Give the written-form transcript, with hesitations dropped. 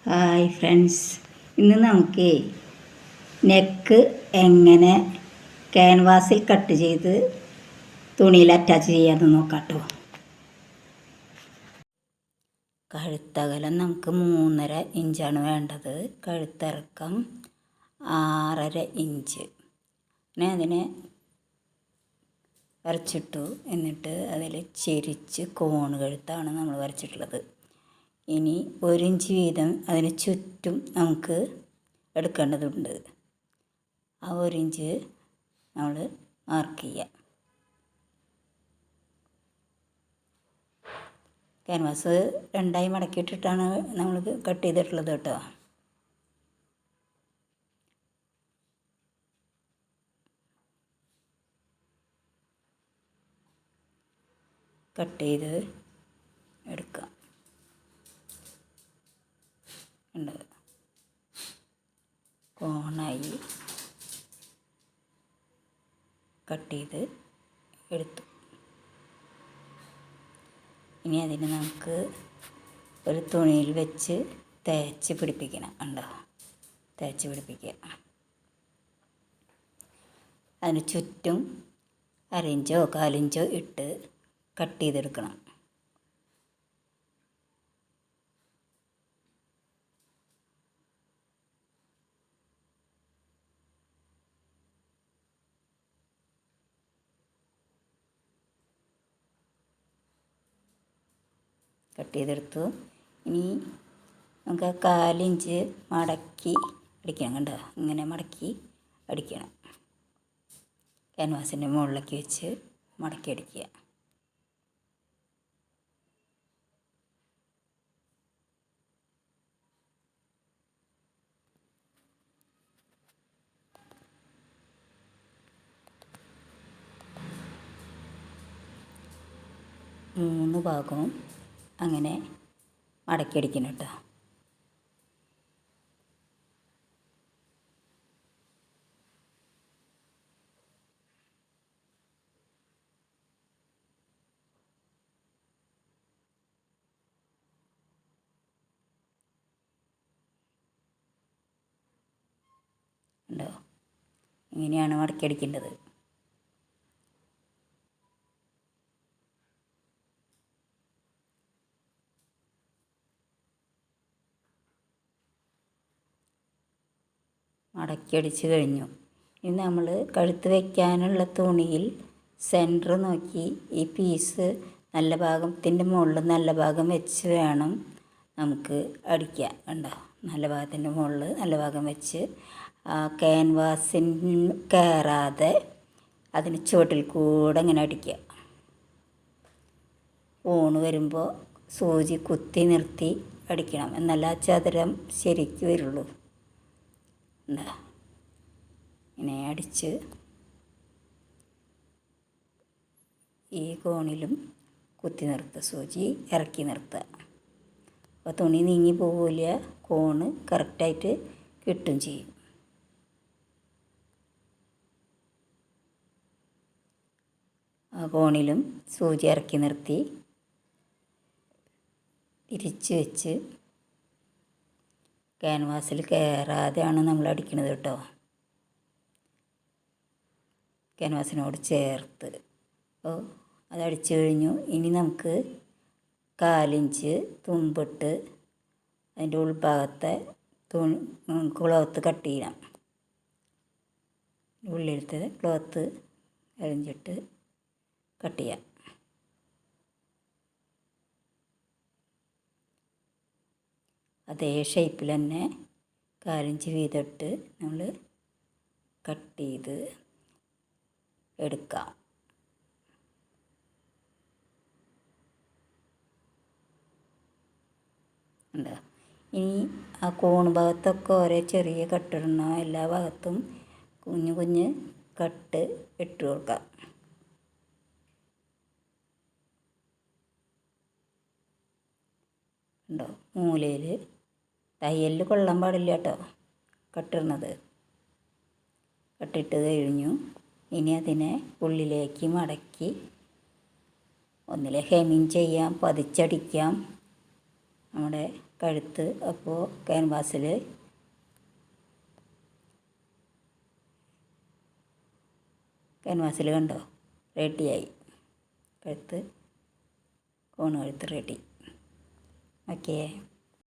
Hi friends, ഇന്ന് നമുക്ക് neck എങ്ങനെ ക്യാൻവാസിൽ കട്ട് ചെയ്ത് തുണിയിൽ അറ്റാച്ച് ചെയ്യാമെന്ന് നോക്കാം കേട്ടോ. കഴുത്തകലം നമുക്ക് 3.5 ഇഞ്ചാണ് വേണ്ടത്. കഴുത്തിറക്കം 6.5 ഇഞ്ച്. പിന്നെ അതിനെ വരച്ചിട്ടു. എന്നിട്ട് അതിൽ ചെരിച്ച് കോണ് കഴുത്താണ് നമ്മൾ വരച്ചിട്ടുള്ളത്. ഇനി 1 ഇഞ്ച് വീതം അതിന് ചുറ്റും നമുക്ക് എടുക്കേണ്ടതുണ്ട്. ആ 1 ഇഞ്ച് നമ്മൾ മാർക്ക് ചെയ്യുക. ക്യാൻവാസ് 2ആയി മടക്കിയിട്ടിട്ടാണ് നമ്മൾ കട്ട് ചെയ്തിട്ടുള്ളത് കേട്ടോ. കട്ട് ചെയ്ത് എടുക്കാം. ഉണ്ട്, കോണായി കട്ട് ചെയ്ത് എടുത്തു. ഇനി അതിനെ നമുക്ക് ഒരു തുണിയിൽ വെച്ച് തേച്ച് പിടിപ്പിക്കണം. ഉണ്ടോ, തേച്ച് പിടിപ്പിക്കുക. അതിന് ചുറ്റും 1/2 ഇഞ്ചോ 1/4 ഇഞ്ചോ ഇട്ട് കട്ട് ചെയ്തെടുക്കണം. കട്ട് ചെയ്തെടുത്തു. ഇനി നമുക്ക് 1/4 ഇഞ്ച് മടക്കി അടിക്കണം. കണ്ടോ, ഇങ്ങനെ മടക്കി അടിക്കണം. ക്യാൻവാസിൻ്റെ മുകളിലേക്ക് വെച്ച് മടക്കി അടിക്കുക. മൂന്ന് ഭാഗവും അങ്ങനെ മടക്കി അടിക്കണം കേട്ടോ. ഉണ്ടോ, ഇങ്ങനെയാണ് മടക്കി അടിക്കേണ്ടത്. മടക്കി അടിച്ച് കഴിഞ്ഞു. ഇനി നമ്മൾ കഴുത്ത് വയ്ക്കാനുള്ള തുണിയിൽ സെൻറ്റർ നോക്കി ഈ പീസ് നല്ല ഭാഗത്തിൻ്റെ മുകളിൽ നല്ല ഭാഗം വെച്ച് വേണം നമുക്ക് അടിക്കാൻ. കണ്ടോ, നല്ല ഭാഗത്തിൻ്റെ മുകളിൽ നല്ല ഭാഗം വെച്ച് ക്യാൻവാസിന് കയറാതെ അതിന് ചുവട്ടിൽ കൂടെ ഇങ്ങനെ അടിക്കുക. ഊണ് വരുമ്പോൾ സൂചി കുത്തി നിർത്തി അടിക്കണം, എന്നല്ല ചതുരം ശരിക്ക് വരുള്ളൂ. എന്താ, ഇങ്ങനെ അടിച്ച് ഈ കോണിലും കുത്തി നിർത്തുക, സൂചി ഇറക്കി നിർത്തുക. അപ്പോൾ തുണി നീങ്ങി പോവില്ല, കോണ് കറക്റ്റായിട്ട് കിട്ടും ചെയ്യും. ആ കോണിലും സൂചി ഇറക്കി നിർത്തി തിരിച്ച് വെച്ച് ക്യാൻവാസിൽ കയറാതെയാണ് നമ്മൾ അടിക്കുന്നത് കേട്ടോ. ക്യാൻവാസിനോട് ചേർത്ത്. അപ്പോൾ അതടിച്ചു കഴിഞ്ഞു. ഇനി നമുക്ക് 1/4 ഇഞ്ച് തുമ്പിട്ട് അതിൻ്റെ ഉൾഭാഗത്തെ ക്ലോത്ത് കട്ട് ചെയ്യണം. ഉള്ളിലത്തെ ക്ലോത്ത് അരിഞ്ഞിട്ട് കട്ട് ചെയ്യാം. അതേ ഷേപ്പിൽ തന്നെ 1/4 ഇഞ്ച് വീതമിട്ട് നമ്മൾ കട്ട് ചെയ്ത് എടുക്കാം. ഉണ്ടോ, ഇനി ആ കോൺ ഭാഗത്തൊക്കെ ഓരോ ചെറിയ കട്ടിടണം. എല്ലാ ഭാഗത്തും കുഞ്ഞ് കുഞ്ഞ് കട്ട് ഇട്ട് കൊടുക്കാം. ഉണ്ടോ, മൂലയിൽ തയ്യലിൽ കൊള്ളാൻ പാടില്ല കേട്ടോ കട്ടിടുന്നത്. കട്ടിട്ട് കഴിഞ്ഞു. ഇനി അതിനെ ഉള്ളിലേക്ക് മടക്കി ഒന്നിലെ ഹെമ്മിങ് ചെയ്യാം, പതിച്ചടിക്കാം. നമ്മുടെ കഴുത്ത്. അപ്പോൾ ക്യാൻവാസിൽ കണ്ടോ റെഡിയായി. കോൺ കഴുത്ത് റെഡി. ഓക്കേ.